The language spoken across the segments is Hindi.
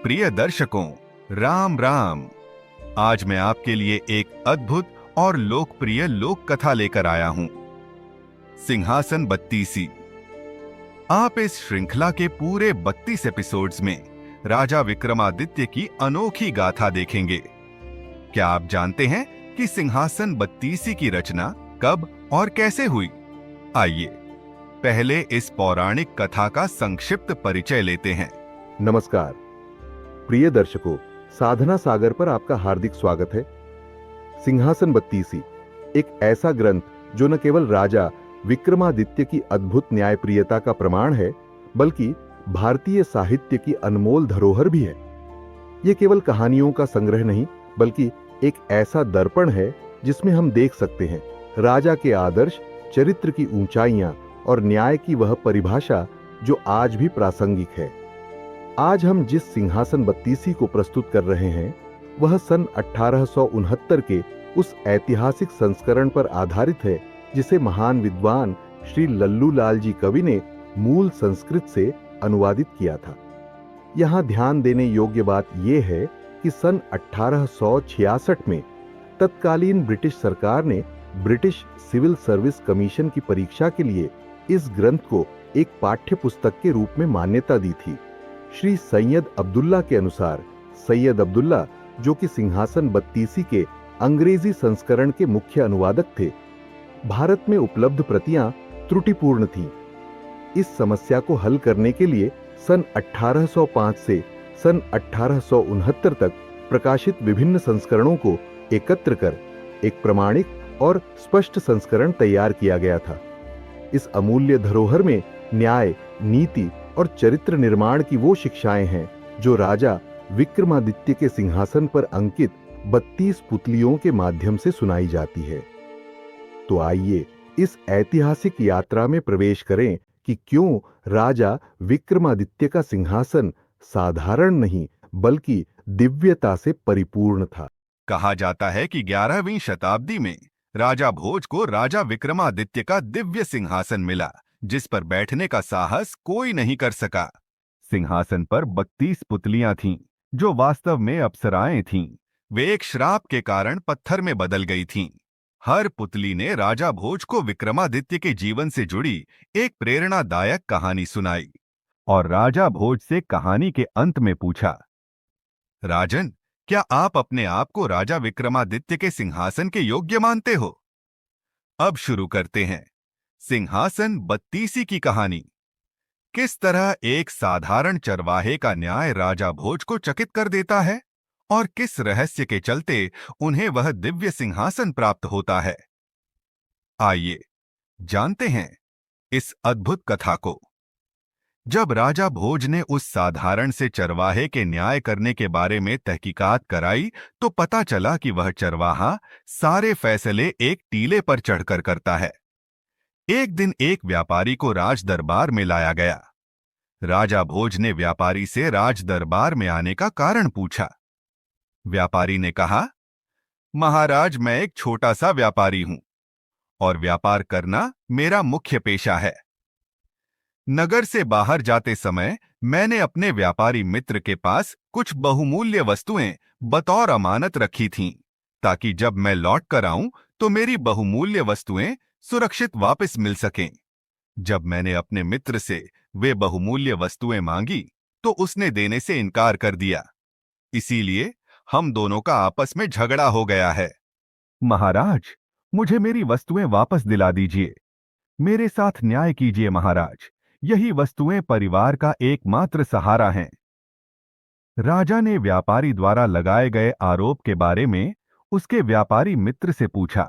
प्रिय दर्शकों, राम राम। आज मैं आपके लिए एक अद्भुत और लोकप्रिय लोक कथा लेकर आया हूं, सिंहासन बत्तीसी। आप इस श्रृंखला के पूरे 32 एपिसोड्स में राजा विक्रमादित्य की अनोखी गाथा देखेंगे। क्या आप जानते हैं कि सिंहासन बत्तीसी की रचना कब और कैसे हुई? आइए पहले इस पौराणिक कथा का संक्षिप्त परिचय लेते हैं। नमस्कार प्रिय दर्शकों, साधना सागर पर आपका हार्दिक स्वागत है। सिंहासन बत्तीसी एक ऐसा ग्रंथ जो न केवल राजा विक्रमादित्य की अद्भुत न्यायप्रियता का प्रमाण है, बल्कि भारतीय साहित्य की अनमोल धरोहर भी है। यह केवल कहानियों का संग्रह नहीं, बल्कि एक ऐसा दर्पण है जिसमें हम देख सकते हैं राजा के आदर्श, चरित्र की ऊंचाइयां और न्याय की वह परिभाषा जो आज भी प्रासंगिक है। आज हम जिस सिंहासन बत्तीसी को प्रस्तुत कर रहे हैं, वह सन 1869 के उस ऐतिहासिक संस्करण पर आधारित है जिसे महान विद्वान श्री लल्लू लाल जी कवि ने मूल संस्कृत से अनुवादित किया था। यहां ध्यान देने योग्य बात यह है कि सन 1866 में तत्कालीन ब्रिटिश सरकार ने ब्रिटिश सिविल सर्विस कमीशन की परीक्षा के लिए इस ग्रंथ को एक पाठ्य पुस्तक के रूप में मान्यता दी थी। श्री सैयद अब्दुल्ला के अनुसार, सैयद अब्दुल्ला जो कि सिंहासन बत्तीसी के अंग्रेजी संस्करण के मुख्य अनुवादक थे, भारत में उपलब्ध प्रतियां त्रुटिपूर्ण थीं। इस समस्या को हल करने के लिए सन 1805 से सन 1869 तक प्रकाशित विभिन्न संस्करणों को एकत्र कर एक प्रमाणिक और स्पष्ट संस्करण तैयार किया गया था। इस अमूल्य धरोहर में न्याय, नीति और चरित्र निर्माण की वो शिक्षाएं हैं जो राजा विक्रमादित्य के सिंहासन पर अंकित 32 पुतलियों के माध्यम से सुनाई जाती है। तो आइए इस ऐतिहासिक यात्रा में प्रवेश करें कि क्यों राजा विक्रमादित्य का सिंहासन साधारण नहीं बल्कि दिव्यता से परिपूर्ण था। कहा जाता है कि 11वीं शताब्दी में राजा भोज को राजा विक्रमादित्य का दिव्य सिंहासन मिला, जिस पर बैठने का साहस कोई नहीं कर सका। सिंहासन पर 32 पुतलियां थीं, जो वास्तव में अप्सराएं थीं। वे एक श्राप के कारण पत्थर में बदल गई थीं। हर पुतली ने राजा भोज को विक्रमादित्य के जीवन से जुड़ी एक प्रेरणादायक कहानी सुनाई और राजा भोज से कहानी के अंत में पूछा, राजन, क्या आप अपने आप को राजा विक्रमादित्य के सिंहासन के योग्य मानते हो? अब शुरू करते हैं सिंहासन बत्तीसी की कहानी। किस तरह एक साधारण चरवाहे का न्याय राजा भोज को चकित कर देता है और किस रहस्य के चलते उन्हें वह दिव्य सिंहासन प्राप्त होता है। आइए जानते हैं इस अद्भुत कथा को। जब राजा भोज ने उस साधारण से चरवाहे के न्याय करने के बारे में तहकीकात कराई, तो पता चला कि वह चरवाहा सारे फैसले एक टीले पर चढ़कर करता है। एक दिन एक व्यापारी को राज दरबार में लाया गया। राजा भोज ने व्यापारी से राज दरबार में आने का कारण पूछा। व्यापारी ने कहा, महाराज, मैं एक छोटा सा व्यापारी हूं और व्यापार करना मेरा मुख्य पेशा है। नगर से बाहर जाते समय मैंने अपने व्यापारी मित्र के पास कुछ बहुमूल्य वस्तुएं बतौर अमानत रखी थीं, ताकि जब मैं लौट कर आऊं तो मेरी बहुमूल्य वस्तुएं सुरक्षित वापस मिल सकें। जब मैंने अपने मित्र से वे बहुमूल्य वस्तुएं मांगी तो उसने देने से इनकार कर दिया। इसीलिए हम दोनों का आपस में झगड़ा हो गया है। महाराज, मुझे मेरी वस्तुएं वापस दिला दीजिए। मेरे साथ न्याय कीजिए महाराज। यही वस्तुएं परिवार का एकमात्र सहारा हैं। राजा ने व्यापारी द्वारा लगाए गए आरोप के बारे में उसके व्यापारी मित्र से पूछा,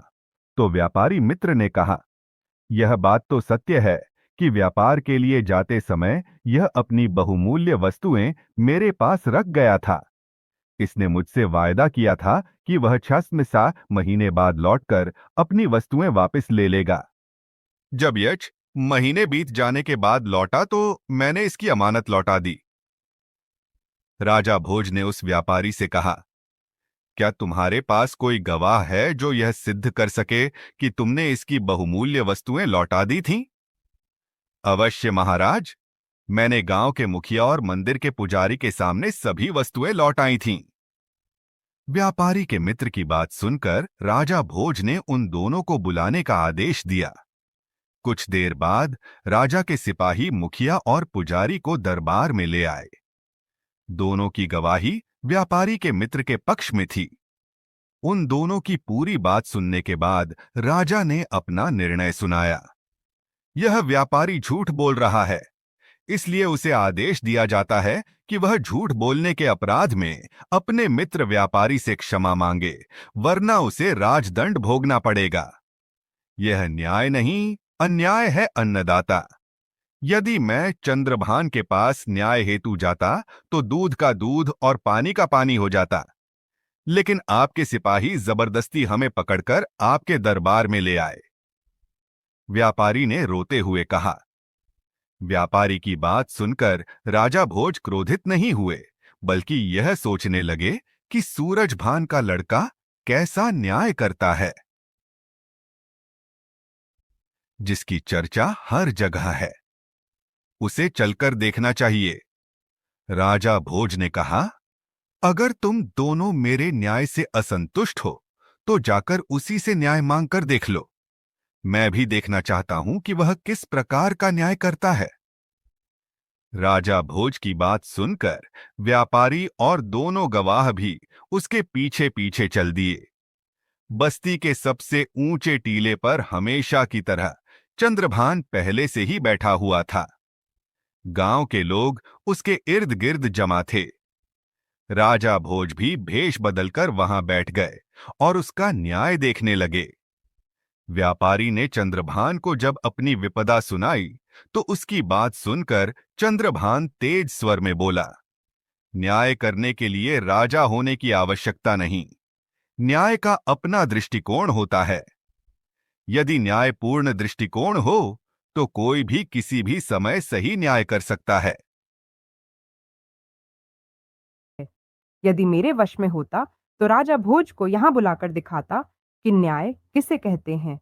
तो व्यापारी मित्र ने कहा, यह बात तो सत्य है कि व्यापार के लिए जाते समय यह अपनी बहुमूल्य वस्तुएं मेरे पास रख गया था। इसने मुझसे वायदा किया था कि वह 6 महीने बाद लौटकर अपनी वस्तुएं वापस ले लेगा। जब यह महीने बीत जाने के बाद लौटा तो मैंने इसकी अमानत लौटा दी। राजा भोज ने उस व्यापारी से कहा, क्या तुम्हारे पास कोई गवाह है जो यह सिद्ध कर सके कि तुमने इसकी बहुमूल्य वस्तुएं लौटा दी थीं? अवश्य महाराज, मैंने गांव के मुखिया और मंदिर के पुजारी के सामने सभी वस्तुएं लौटाई थीं। व्यापारी के मित्र की बात सुनकर राजा भोज ने उन दोनों को बुलाने का आदेश दिया। कुछ देर बाद राजा के सिपाही मुखिया और पुजारी को दरबार में ले आए। दोनों की गवाही व्यापारी के मित्र के पक्ष में थी। उन दोनों की पूरी बात सुनने के बाद राजा ने अपना निर्णय सुनाया। यह व्यापारी झूठ बोल रहा है, इसलिए उसे आदेश दिया जाता है कि वह झूठ बोलने के अपराध में अपने मित्र व्यापारी से क्षमा मांगे, वरना उसे राजदंड भोगना पड़ेगा। यह न्याय नहीं, अन्याय है अन्नदाता। यदि मैं चंद्रभान के पास न्याय हेतु जाता तो दूध का दूध और पानी का पानी हो जाता, लेकिन आपके सिपाही जबरदस्ती हमें पकड़कर आपके दरबार में ले आए। व्यापारी ने रोते हुए कहा। व्यापारी की बात सुनकर राजा भोज क्रोधित नहीं हुए, बल्कि यह सोचने लगे कि सूरजभान का लड़का कैसा न्याय करता है, जिसकी चर्चा हर जगह है। उसे चलकर देखना चाहिए। राजा भोज ने कहा, अगर तुम दोनों मेरे न्याय से असंतुष्ट हो तो जाकर उसी से न्याय मांगकर देख लो। मैं भी देखना चाहता हूं कि वह किस प्रकार का न्याय करता है। राजा भोज की बात सुनकर व्यापारी और दोनों गवाह भी उसके पीछे पीछे चल दिए। बस्ती के सबसे ऊंचे टीले पर हमेशा की तरह चंद्रभान पहले से ही बैठा हुआ था। गांव के लोग उसके इर्द गिर्द जमा थे। राजा भोज भी भेष बदलकर वहां बैठ गए और उसका न्याय देखने लगे। व्यापारी ने चंद्रभान को जब अपनी विपदा सुनाई तो उसकी बात सुनकर चंद्रभान तेज स्वर में बोला, न्याय करने के लिए राजा होने की आवश्यकता नहीं, न्याय का अपना दृष्टिकोण होता है। यदि न्याय पूर्ण दृष्टिकोण हो तो कोई भी किसी भी समय सही न्याय कर सकता है। यदि मेरे वश में होता तो राजा भोज को यहां बुलाकर दिखाता कि न्याय किसे कहते हैं।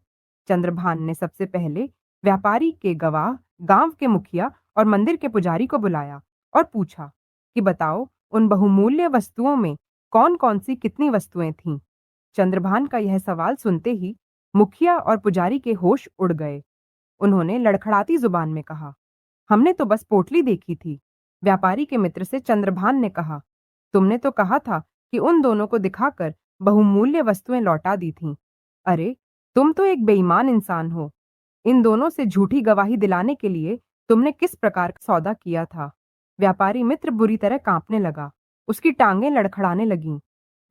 चंद्रभान ने सबसे पहले व्यापारी के गवाह, गांव के मुखिया और मंदिर के पुजारी को बुलाया और पूछा कि बताओ, उन बहुमूल्य वस्तुओं में कौन कौन सी कितनी वस्तुएं थीं। चंद्रभान का यह सवाल सुनते ही मुखिया और पुजारी के होश उड़ गए। उन्होंने लड़खड़ाती जुबान में कहा, हमने तो बस पोटली देखी थी। व्यापारी के मित्र से चंद्रभान ने कहा, तुमने तो कहा था कि उन दोनों को दिखाकर बहुमूल्य वस्तुएं लौटा दी थीं। अरे, तुम तो एक बेईमान इंसान हो। इन दोनों से झूठी गवाही दिलाने के लिए तुमने किस प्रकार का सौदा किया था। व्यापारी मित्र बुरी तरह कांपने लगा, उसकी टांगें लड़खड़ाने लगीं।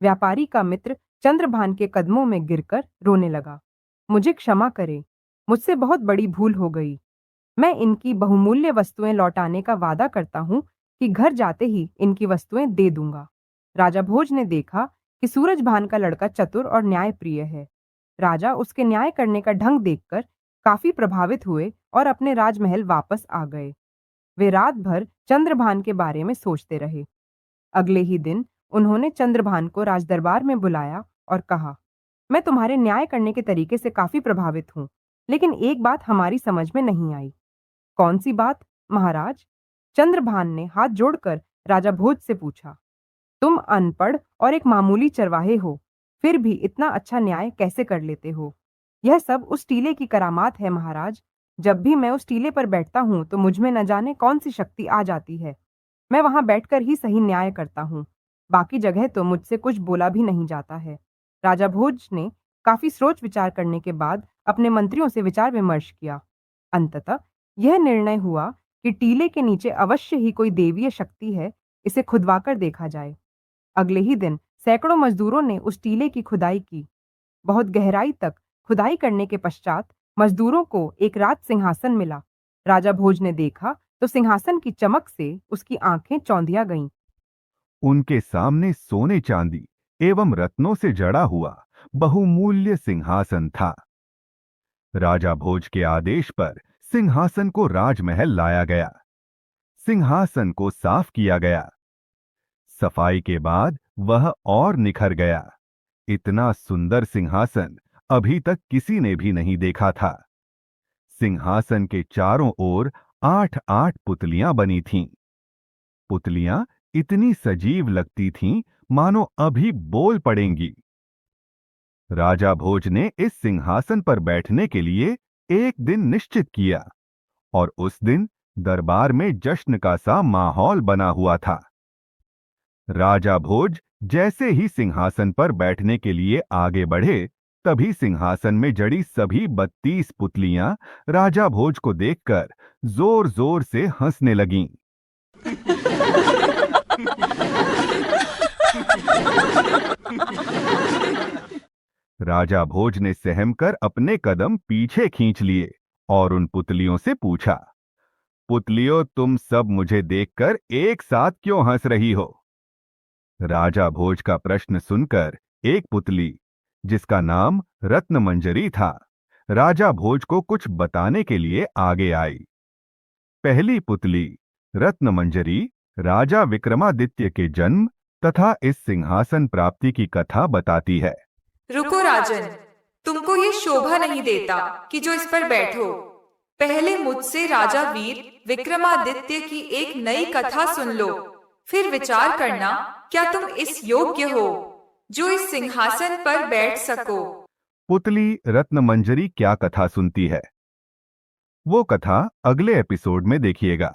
व्यापारी का मित्र चंद्रभान के कदमों में गिरकर रोने लगा, मुझे क्षमा करे, मुझसे बहुत बड़ी भूल हो गई। मैं इनकी बहुमूल्य वस्तुएं लौटाने का वादा करता हूं कि घर जाते ही इनकी वस्तुएं दे दूंगा। राजा भोज ने देखा कि सूरजभान का लड़का चतुर और न्यायप्रिय है। राजा उसके न्याय करने का ढंग देखकर काफी प्रभावित हुए और अपने राजमहल वापस आ गए। वे रात भर चंद्रभान के बारे में सोचते रहे। अगले ही दिन उन्होंने चंद्रभान को राजदरबार में बुलाया और कहा, मैं तुम्हारे न्याय करने के तरीके से काफी प्रभावित हूं, लेकिन एक बात हमारी समझ में नहीं आई। कौन सी बात, महाराज? चंद्रभान ने हाथ जोड़कर राजा भोज से पूछा। तुम अनपढ़ और एक मामूली चरवाहे हो, फिर भी इतना अच्छा न्याय कैसे कर लेते हो? यह सब उस टीले की करामात है महाराज। जब भी मैं उस टीले पर बैठता हूं तो मुझ में न जाने कौन सी शक्ति आ जाती है। मैं वहां बैठकर ही सही न्याय करता हूं, बाकी जगह तो मुझसे कुछ बोला भी नहीं जाता है। राजा भोज ने काफी सोच विचार करने के बाद अपने मंत्रियों से विचार विमर्श किया। अंततः यह निर्णय हुआ कि टीले के नीचे अवश्य ही कोई देवीय शक्ति है, इसे खुदवाकर देखा जाए। अगले ही दिन सैकड़ों मजदूरों ने उस टीले की खुदाई की। बहुत गहराई तक खुदाई करने के पश्चात मजदूरों को एक राज सिंहासन मिला। राजा भोज ने देखा तो सिंहासन की चमक से उसकी आंखें चौंधिया गईं। उनके सामने सोने चांदी एवं रत्नों से जड़ा हुआ बहुमूल्य सिंहासन था। राजा भोज के आदेश पर सिंहासन को राजमहल लाया गया। सिंहासन को साफ किया गया। सफाई के बाद वह और निखर गया। इतना सुंदर सिंहासन अभी तक किसी ने भी नहीं देखा था। सिंहासन के चारों ओर 8-8 पुतलियां बनी थीं। पुतलियां इतनी सजीव लगती थीं मानो अभी बोल पड़ेंगी। राजा भोज ने इस सिंहासन पर बैठने के लिए एक दिन निश्चित किया और उस दिन दरबार में जश्न का सा माहौल बना हुआ था। राजा भोज जैसे ही सिंहासन पर बैठने के लिए आगे बढ़े, तभी सिंहासन में जड़ी सभी 32 पुतलियां राजा भोज को देखकर जोर जोर से हंसने लगीं। राजा भोज ने सहमकर अपने कदम पीछे खींच लिए और उन पुतलियों से पूछा, पुतलियों, तुम सब मुझे देखकर एक साथ क्यों हंस रही हो? राजा भोज का प्रश्न सुनकर एक पुतली, जिसका नाम रत्नमंजरी था, राजा भोज को कुछ बताने के लिए आगे आई। पहली पुतली रत्नमंजरी राजा विक्रमादित्य के जन्म तथा इस सिंहासन प्राप्ति की कथा बताती है। रुको राजन, तुमको ये शोभा नहीं देता कि जो इस पर बैठो। पहले मुझसे राजा वीर विक्रमादित्य की एक नई कथा सुन लो, फिर विचार करना क्या तुम इस योग्य हो जो इस सिंहासन पर बैठ सको। पुतली रत्नमंजरी क्या कथा सुनती है, वो कथा अगले एपिसोड में देखिएगा।